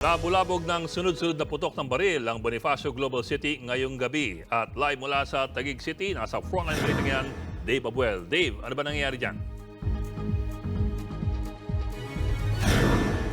Nabulabog ng sunod-sunod na putok ng baril ang Bonifacio Global City ngayong gabi. At live mula sa Taguig City, nasa frontline ulit ngayon, Dave Abuel. Dave, ano ba nangyayari dyan?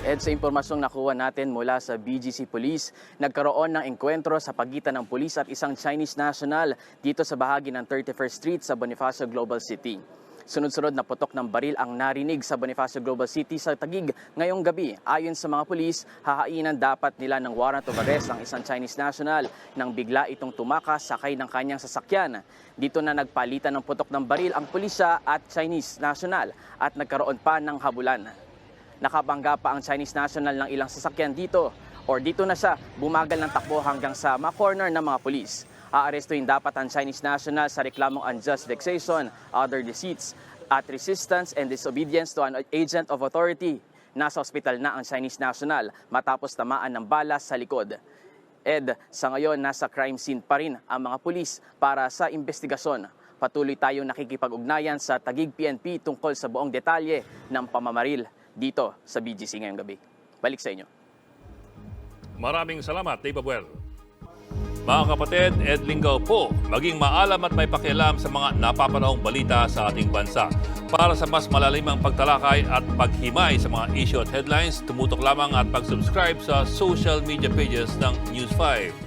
Ed, sa impormasyong nakuha natin mula sa BGC Police, nagkaroon ng engkwentro sa pagitan ng pulis at isang Chinese national dito sa bahagi ng 31st Street sa Bonifacio Global City. Sunod-sunod na putok ng baril ang narinig sa Bonifacio Global City sa Taguig ngayong gabi. Ayon sa mga pulis, hahainan dapat nila ng warrant of arrest ang isang Chinese national nang bigla itong tumakas sakay ng kanyang sasakyan. Dito na nagpalitan ng putok ng baril ang pulisya at Chinese national at nagkaroon pa ng habulan. Nakabangga pa ang Chinese national ng ilang sasakyan dito na siya bumagal ng takbo hanggang sa ma-corner ng mga pulis. Aarestuhin dapat ang Chinese national sa reklamong unjust vexation, other deceits at resistance and disobedience to an agent of authority. Nasa ospital na ang Chinese national matapos tamaan ng bala sa likod. Ed, sa ngayon nasa crime scene pa rin ang mga pulis para sa investigasyon. Patuloy tayong nakikipag-ugnayan sa Taguig PNP tungkol sa buong detalye ng pamamaril dito sa BGC ngayong gabi. Balik sa inyo. Maraming salamat, Dave Abuel. Mga kapatid, Ed Lingaw po, maging maalam at may pakialam sa mga napapanahong balita sa ating bansa. Para sa mas malalimang pagtalakay at paghimay sa mga issue at headlines, tumutok lamang at pag-subscribe sa social media pages ng News 5.